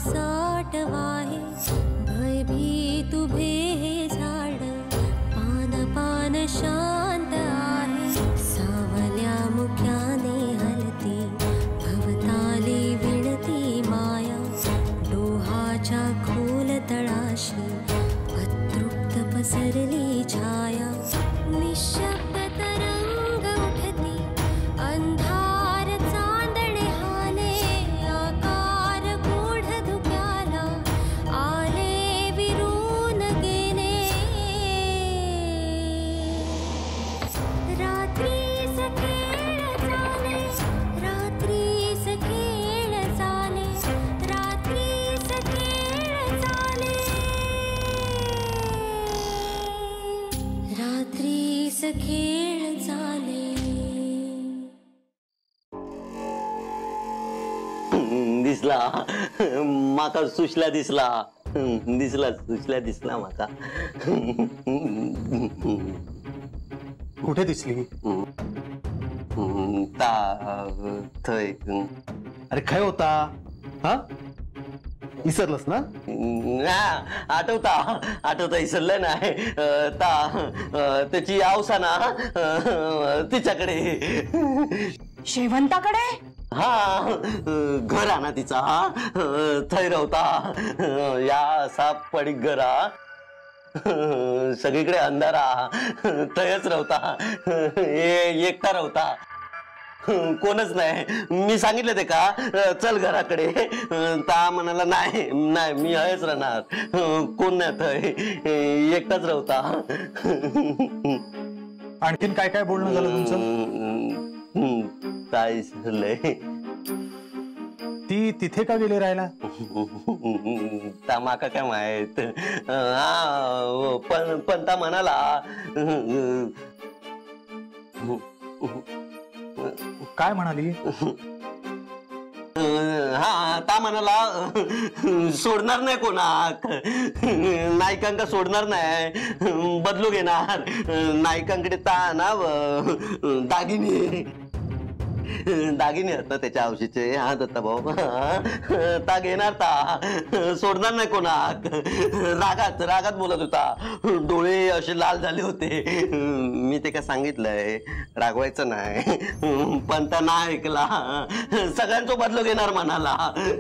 साठ वाहे भयभीत उभे हे झाड पान पान शांत आहे सावल्या मुख्याने हलती भवताली विणती माया डोहाच्या खोल तळाशी अतृप्त पसरली छाया निशब्द तरंग उठती अंधार चांदणे हाले आकार गूढ धुक्याला आले विरून गेले रात्रीस खेळ चाले रात्रीस खेळ चाले रात्रीस खेळ चाले रात्रीस खेळ चाले दिसला माका सुशला दिसला दिसला सुशला दिसला माका कुठे दिसली ता थय अरे काय होता हा विसरलंस ना आठवता विसरलं नाही ता त्याची आवसा ना तिच्याकडे शेवंताकडे हा घर ना तिचा थै रवता या असा पडीक घरा सगळीकडे अंधारा थयच रवता एकटा रवता कोणच नाही मी सांगितलं ते का चल घराकडे ता म्हणाला नाही नाही मी आहेच राहणार कोण नाही थय एकटाच रवता आणखीन काय काय बोलणं झालं तुमचं काय झालंय ती तिथे का गेली राहायला ता माका काय माहित पण ता म्हणाला काय म्हणाली हा ता म्हणाला सोडणार नाही कोणाक नायकांका सोडणार नाही बदलू घेणार नायकांकडे ता ना दागिने दागिने आहेत ना त्याच्या आवशीचे हा दत्ता भाऊ ता घेणार ता सोडणार नाही कोणाक रागात रागात बोलत होता डोळे असे लाल झाले होते मी ते काय सांगितलंय रागवायचं नाही पण ता ना ऐकला सगळ्यांचं बदलू घेणार म्हणाला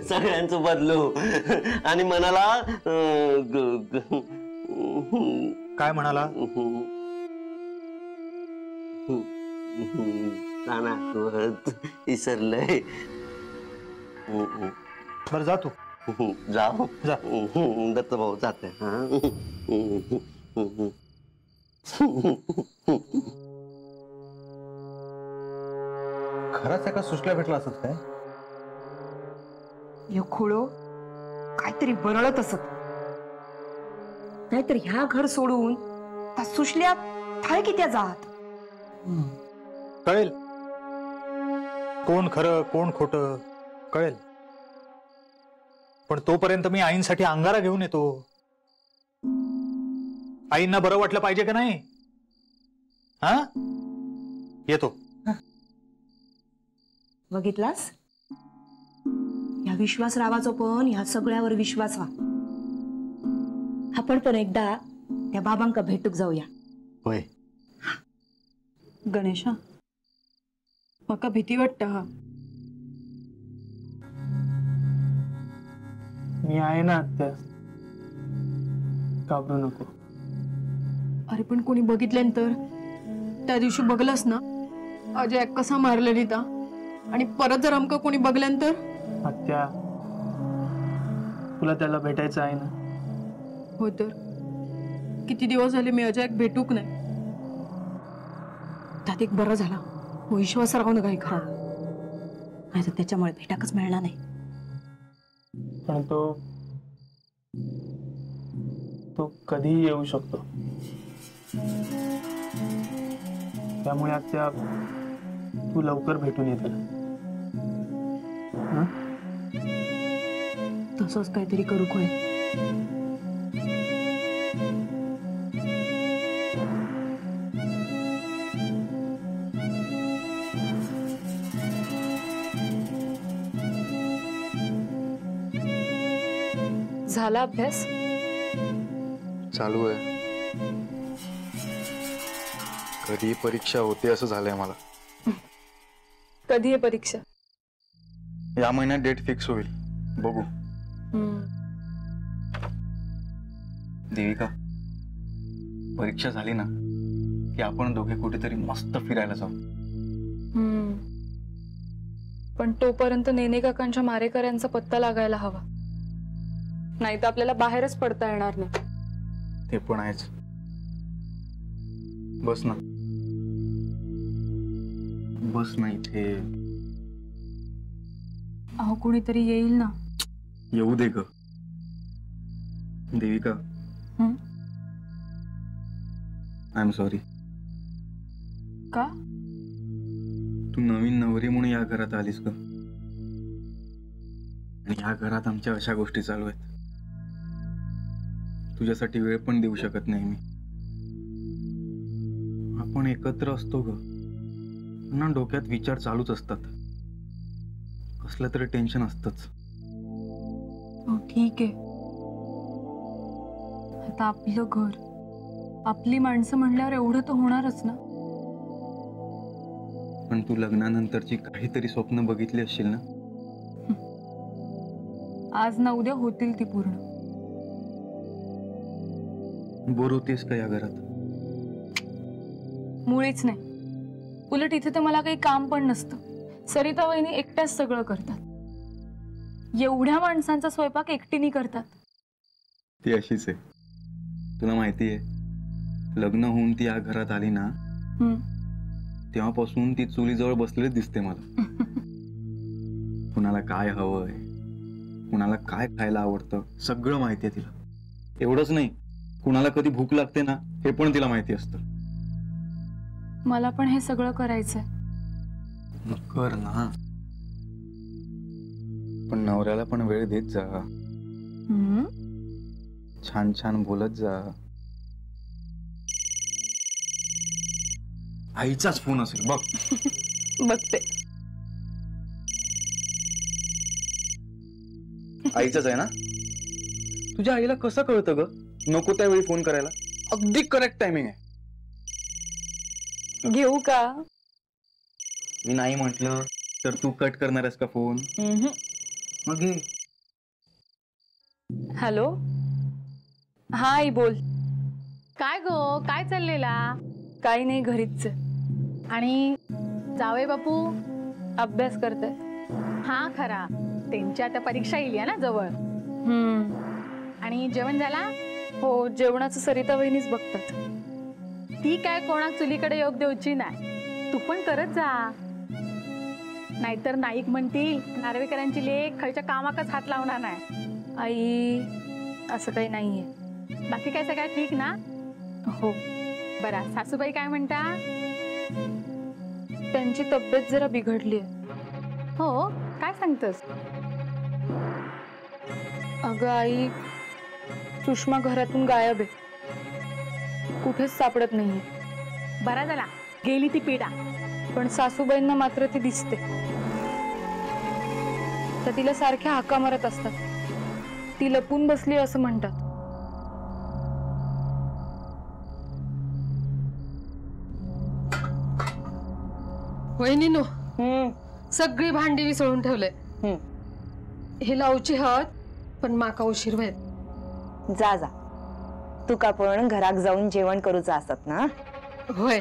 सगळ्यांचं बदलू आणि म्हणाला काय म्हणाला विसरलंय बर जा तू जाऊ जा दत्त भाऊ जाते खरंच एका सुशल्या भेटला असत काय यो खोळो काहीतरी बरळत असत नाहीतर ह्या घर सोडून त्या सुशल्या थाय कित्या जात कळेल कोण खरं कोण खोटं कळेल पण तोपर्यंत मी आईंसाठी अंगारा घेऊन येतो आईंना बरं वाटलं पाहिजे का नाही हा येतो बघितलास या विश्वासरावाचो पण ह्या सगळ्यावर विश्वास व्हा आपण पण एकदा त्या बाबांका भेटूक जाऊया होय गणेशा मका भीती वाटत हा मी आहे ना आत्या घाबरू नको अरे पण कोणी बघितल्यानंतर त्या दिवशी बघलंस ना अजय कसा मारलेली ता आणि परत जर आमका कोणी बघल्यानंतर आत्या तुला त्याला भेटायचं आहे ना हो तर किती दिवस झाले मी अजय भेटूक नाही त्यात एक बरं झाला विश्वास राहून काही खरा नाही तर त्याच्यामुळे भेटाकच मिळणार नाही पण तो कधीही येऊ शकतो त्यामुळे आत्या तू लवकर भेटून येते तसंच काहीतरी करू खोय झाला अभ्यास? चालू आहे. कधी परीक्षा होते असं झालंय मला. कधी आहे परीक्षा? या महिन्यात डेट फिक्स होईल, बघू. देविका, परीक्षा झाली ना की आपण दोघे कुठेतरी मस्त फिरायला जाऊ. पण तोपर्यंत नेने काकांच्या मारेकऱ्यांचा पत्ता लागायला हवा, नाही तर आपल्याला बाहेरच पडता येणार नाही. ते पण आहेच. बस ना, बस ना इथे. अहो कोणीतरी येईल ना. येऊ दे ग देविका. I am sorry. का? तू नवीन नवरी म्हणून या घरात आलीस ग, आणि या घरात आमच्या अशा गोष्टी चालू आहेत. तुझ्यासाठी वेळ पण देऊ शकत नाही मी. आपण एकत्र असतो ग, ना डोक्यात विचार चालूच असतात. कसलं तरी टेन्शन असतच. ठीक आहे, आता आपलं घर, आपली माणसं म्हणल्यावर एवढं तर होणारच ना. पण तू लग्नानंतरची काहीतरी स्वप्न बघितली असशील ना. आज ना उद्या होतील ती पूर्ण. बोर होतेस का या घरात? मुळीच नाही. उलट इथे तर मला काही काम पण नसतं. सरिता वहिनी एकट्याच सगळं करतात. एवढ्या माणसांचा स्वयंपाक एकटीने करतात. ती अशीच आहे. तुला माहिती आहे, लग्न होऊन ती या घरात आली ना तेव्हापासून ती चुलीजवळ बसलेलीच दिसते मला. कुणाला काय हवंय, कुणाला काय खायला आवडतं सगळं माहिती आहे तिला. एवढंच नाही, कुणाला कधी भूक लागते ना हे पण तिला माहिती असतं. मला पण हे सगळं करायचंय. कर ना, पण नवऱ्याला पण वेळ देत जा. छान छान बोलत जा. आईचाच फोन असेल बघ. बघते. आईचाच आहे ना. तुझ्या आईला कसं कळतं ग नको त्यावेळी फोन करायला? अगदी करेक्ट टायमिंग आहे. घेऊ का? मी नाही म्हटलं तर तू कट करणार आहेस का फोन? मग घे. हॅलो. हा आई बोल. काय गो, काय चाललेला? काही नाही, घरीच. आणि जावई बापू अभ्यास करते. हा खरा, त्यांची आता परीक्षा येईल ना जवळ. आणि जेवण झाला? हो, जेवणाचं सरिता वहिनीच बघतात. ती काय कोणाक चुलीकडे योग देऊची नाही, तू पण करत जा. नाहीतर नाईक म्हणतील नार्वेकरांची लेक खालच्या कामाकच हात लावणार नाही. आई असं काही नाहीये. बाकी काय सगळं ठीक ना? हो. बरा, सासूबाई काय म्हणता? त्यांची तब्येत जरा बिघडली आहे. हो, काय सांगतस? अगं आई, सुषमा घरातून गायब आहे, कुठेच सापडत नाहीये. बरा झाला, गेली ती पिढा. पण सासूबाईंना मात्र ती दिसते. तर तिला सारख्या हाका मारत असतात. ती लपून बसली असं म्हणतात. वहिनीनो, सगळी भांडी विसळून ठेवले. हे लावची हत, पण माका उशीर व्हायत. जा जा, तुका पण घरात जाऊन जेवण करूचा असत ना. होय,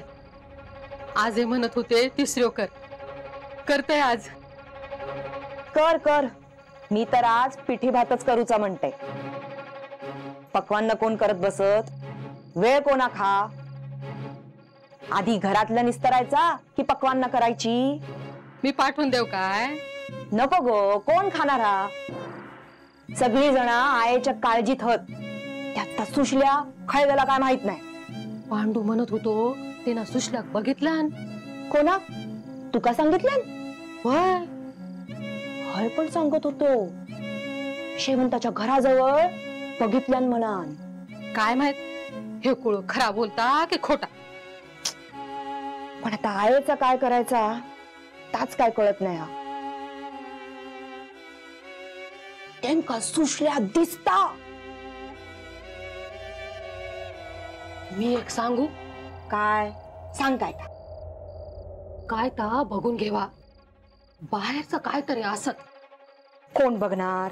आज हे म्हणत होते तिसऱ्यो कर. करते आज. कर कर, मी तर आज पिठी भातच करूचा म्हणते. पक्वान्न कोण करत बसत, वेळ कोणा खा. आधी घरातलं निस्तरायचा की पक्वान्न करायची? मी पाठवून देऊ काय? नको गो, कोण खाणार हा? सगळी जण आईच्या काळजीत हत. त्यात सुशल्या खळव्याला काय माहित नाही. पांडू म्हणत होतो ते ना सुशल्याक बघितलं. कोणा? तुका सांगितलं? होय, हय पण सांगत होतो. शेवंताच्या घराजवळ बघितल्यान म्हणान. काय माहित हे कुळ खरा बोलता की खोटा. पण आता आईचा काय करायचा ताच काय कळत नाही. हा नेमका सुशल्या दिसता मी एक सांगू काय सांग काय काय ता बघून घेवा बाहेरचं काय तरी असत कोण बघणार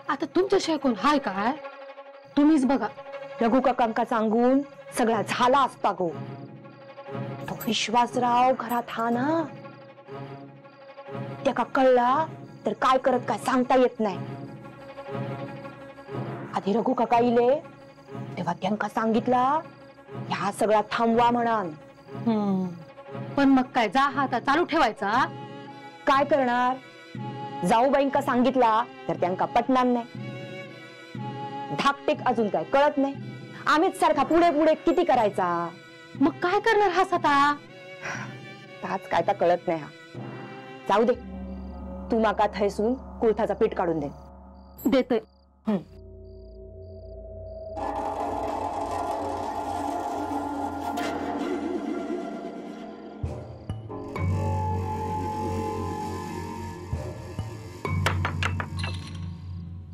आता तुमच्याशिवाय कोण हाय काय तुम्हीच बघा रघु काकांका सांगून सगळा झाला असता गो तो विश्वासराव घरात हा ना त्या का कळला तर काय करत काय सांगता येत नाही आधी रघु काका इले तेव्हा त्यांका सांगितला ह्या सगळा थांबवा म्हणान पण मग काय जा हा आता चालू ठेवायचा काय करणार जाऊबाईंका सांगितला तर त्यांका पटणार नाही धाकटेक अजून काय कळत नाही आम्हीच सारखा पुढे पुढे किती करायचा मग काय करणार हा आता ताच काय तर कळत नाही हा जाऊ दे तू माका थैसून कुळथाचा पीठ काढून दे देतोय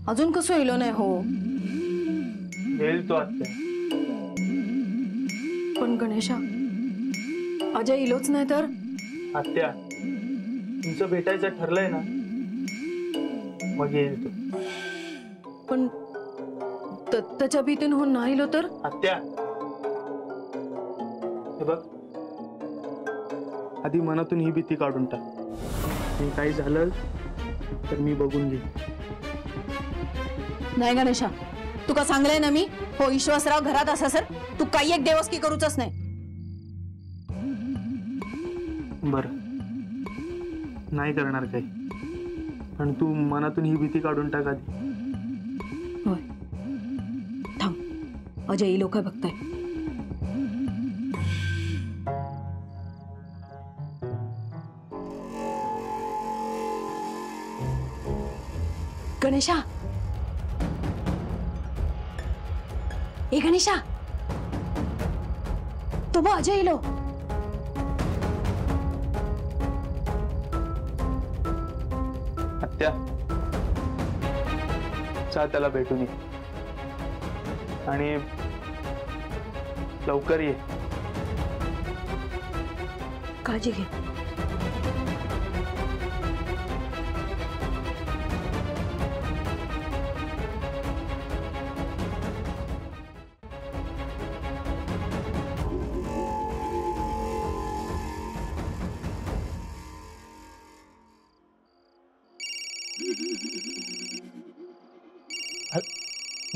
अजून कसं येलो नाही हो येईल तो आत्या. पण गणेशा अजय इलोच नाही तर आत्या तुमचं भेटायचं ठरलंय ना मग येईल तो. पण त्याच्या भीतीन हो नाही इलो तर आत्या हे बघ आधी मनातून ही भीती काढून टाक आणि काही झालं तर मी बघून घेईन. नाही गणेशा तुका सांगलंय ना मी हो विश्वासराव घरात असा सर तू काही एक देवस्की करूच नाही बर नाही करणार काही पण तू मनातून ही भीती काढून टाक आधी. होय थांब अजय ही लोक बघताय गणेशा ए गणेशा तो बघ अजय इलो आत्या चा त्याला भेटून ये आणि लवकर ये. काळजी घे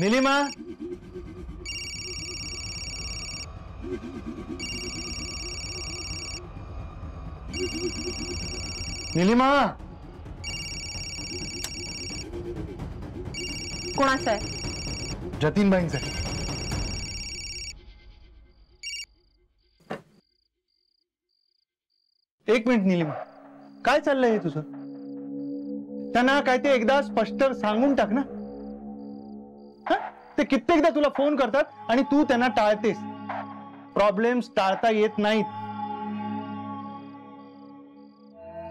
नीलिमा नीलिमा कोणाचं आहे जतीनबाईंचं आहे. एक मिनिट नीलिमा काय चाललंय हे तुझं त्यांना काय ते एकदा स्पष्ट सांगून टाक ना. ते कित्येकदा तुला फोन करतात आणि तू त्यांना टाळतेस. प्रॉब्लेम्स टाळता येत नाहीत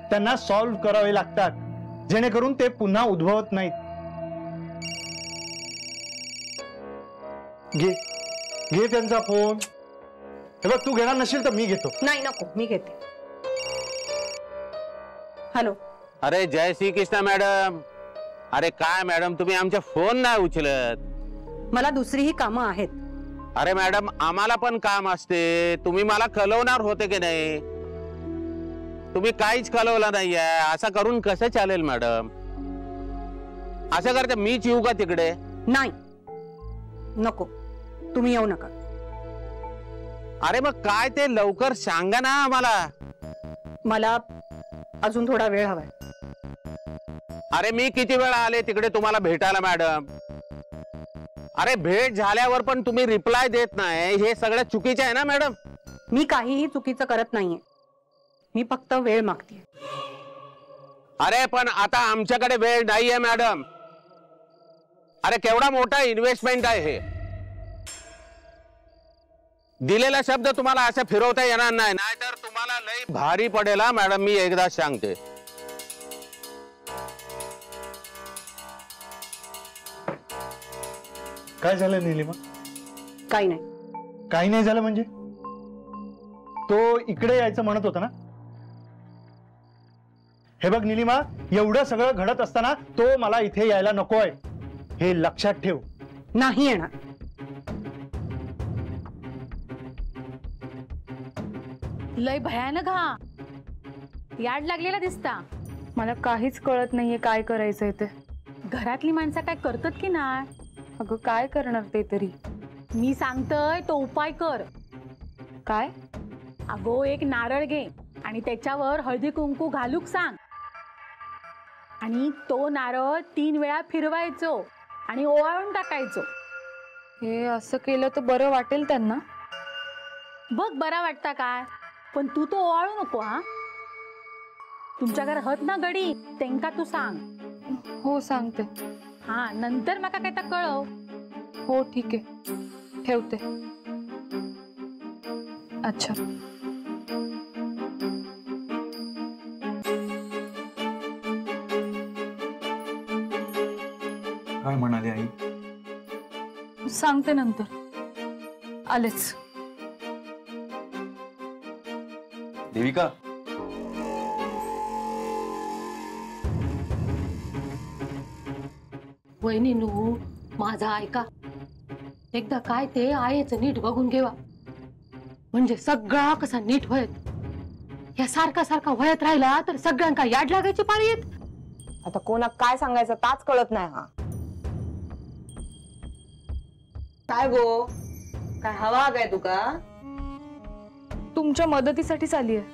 त्यांना सॉल्व्ह करावे लागतात जेणेकरून ते पुन्हा उद्भवत नाहीत. घे घे त्यांचा फोन. हे बघ तू घेणार नसेल तर मी घेतो. नाही नको मी घेते. हॅलो अरे जय श्री कृष्ण मॅडम. अरे काय मॅडम तुम्ही आमचे फोन नाही उचलत. मला दुसरीही कामं आहेत. अरे मॅडम आम्हाला पण काम असते. तुम्ही मला कळवणार होते की नाही. तुम्ही काहीच कळवलं नाहीये. असं करून कसं चालेल मॅडम. असं करते मीच येऊ का तिकडे. नाही नको तुम्ही येऊ नका. अरे मग काय ते लवकर सांगा ना आम्हाला. मला अजून थोडा वेळ हवाय. अरे मी किती वेळा आले तिकडे तुम्हाला भेटायला मॅडम. अरे भेट झाल्यावर पण तुम्ही रिप्लाय देत नाही. हे सगळं चुकीचं आहे ना मॅडम. मी काहीही चुकीचं करत नाहीये. मी फक्त वेळ मागते. अरे पण आता आमच्याकडे वेळ नाहीये मॅडम. अरे केवढा मोठा इन्व्हेस्टमेंट आहे हे. दिलेला शब्द तुम्हाला असं फिरवता येणार नाही. नाहीतर तुम्हाला लई भारी पडेल मॅडम. मी एकदा सांगते. काय झालं नीलिमा. काही नाही काही नाही झालं म्हणजे? तो इकडे यायचं म्हणत होता ना? हे बघ निलिमा, एवढं सगळं घडत असताना तो मला इथे यायला नकोय, हे लक्षात ठेव. नाही येणार. लय भयानक हा. याड लागलेला दिसता. मला काहीच कळत नाहीये काय करायचंय ते. घरातली माणसं काय करतात की नाही? अगं काय करणार ते तरी. मी सांगतोय तो उपाय कर. काय? अगो एक नारळ घे आणि त्याच्यावर हळदी कुंकू घालूक सांग आणि तो नारळ 3 वेळा फिरवायचो आणि ओवाळून टाकायचो. हे असं केलं तर बरं वाटेल त्यांना? बघ बरा वाटता काय, पण तू तो ओवाळू नको हा. तुमच्या घर हत ना गडी तेंका तू सांग. हो सांगते. हा नंतर माका काय तर कळव. हो ठीक आहे, ठेवते. अच्छा. काय म्हणाली आई? सांगते नंतर. आलेच. देविका, वहिनीनू माझा ऐका. एकदा काय ते आईचं नीट बघून घेवा, म्हणजे सगळा कसा नीट व्हायत. या सारखा सारखा व्हायत राहिला तर सगळ्यांका याड लागायची पाळी येत. आता कोणाक काय सांगायचं ताच कळत नाही. हा काय गो, काय हवा काय तुका? तुमच्या मदतीसाठीच आली आहे.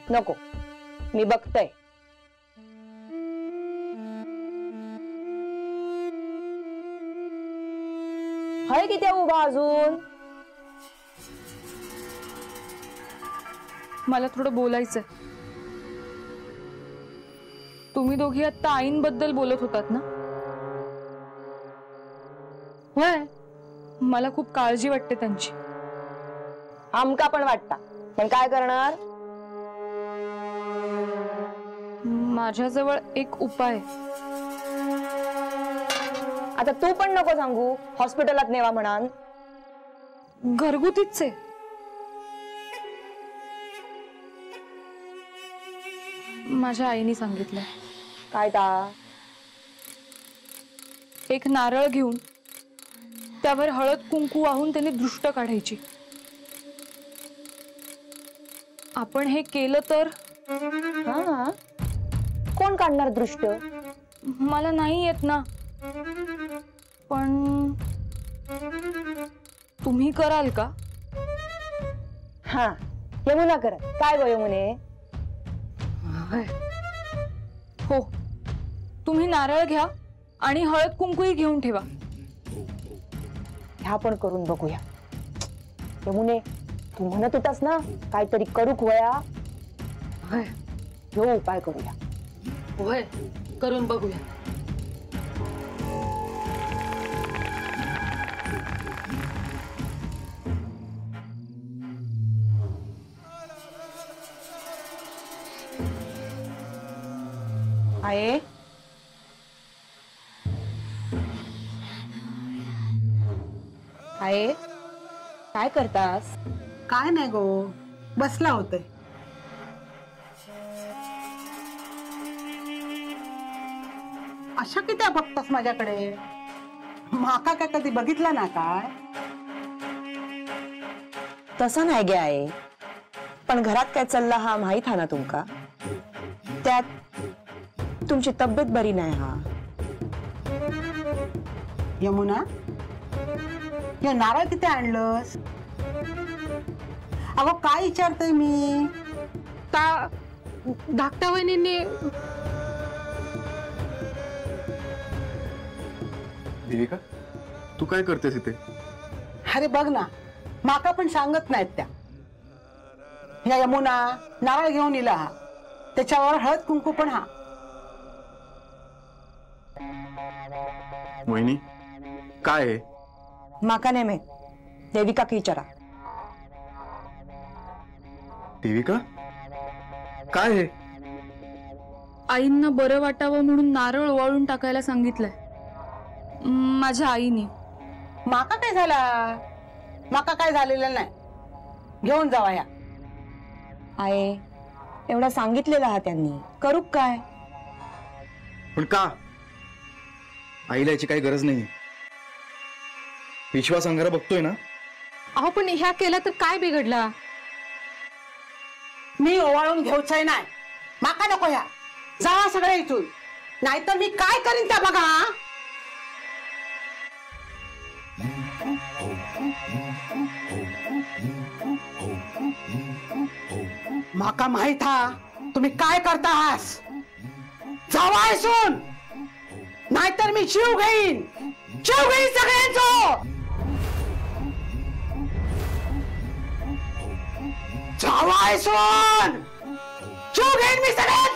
नको, मी बघतय. हय किती उभा अजून? मला थोडं बोलायचंय. तुम्ही दोघी आता आईंबद्दल बोलत होतात ना? होय. मला खूप काळजी वाटते त्यांची. आमका पण वाटता, पण काय करणार? माझ्याजवळ एक उपाय. आता तू पण नको सांगू, हॉस्पिटलात नेवा म्हणान. घरगुतीच आहे. माझ्या आईने सांगितलं. काय ता? एक नारळ घेऊन त्यावर हळद कुंकू वाहून त्याने दृष्ट काढायची. आपण हे केलं तर? हा, कोण काढणार दृष्ट? मला नाही येत ना, पण तुम्ही कराल का? हा, यमुना कर. काय गो यमुने? हो, तुम्ही नारळ घ्या आणि हळद कुंकूही घेऊन ठेवा. ह्या पण करून बघूया. यमुने, तू म्हणत होतास ना काहीतरी करूक वया. ह्यो उपाय करूया. होय, करून बघूया. आहे आहे, काय करतास? काय नाही गो, बसला होते. अशा किती बघतास माझ्याकडे? माका काय कधी बघितला ना काय? तसं नाही गे आहे, पण घरात काय चालला हा माहित हा ना तुमका? त्यात तुमची तब्येत बरी नाही. हा यमुना, हे नारळ किती आणलंस? अगो काय विचारतोय मी? धाकट्या वहिनींनी. देविका, तू काय करतेस इथे? अरे बघ ना, माका पण सांगत नाहीत त्या. या यमुना नारळ घेऊन इला हा, त्याच्यावर हळद कुंकू पण हा. वहिनी, काय आहे? माका नाही माहित, देविका की विचारा. देविका, काय आहे? आईंना बरं वाटावं म्हणून नारळ ओवाळून टाकायला सांगितलंय माझ्या आईने. माका काय झाला? माका काय झालेलं नाही. घेऊन जावा या. आहे एवढा सांगितलेलं हा त्यांनी, करू काय? पण का? आईला याची काही गरज नाही. विश्वास अंगारा बघतोय ना. अहो पण ह्या केला तर काय बिघडला? मी ओवाळून घेऊचंय नाही. माका नको ह्या. जावा सगळे इथून, नाहीतर मी काय करीन त्या बघा. माका माहित हा तुम्ही काय करता आहास. जावा इथून, नाहीतर मी जीव घेईन सगळ्यांचो. जावा इथून, जीव घेईन मी सगळे.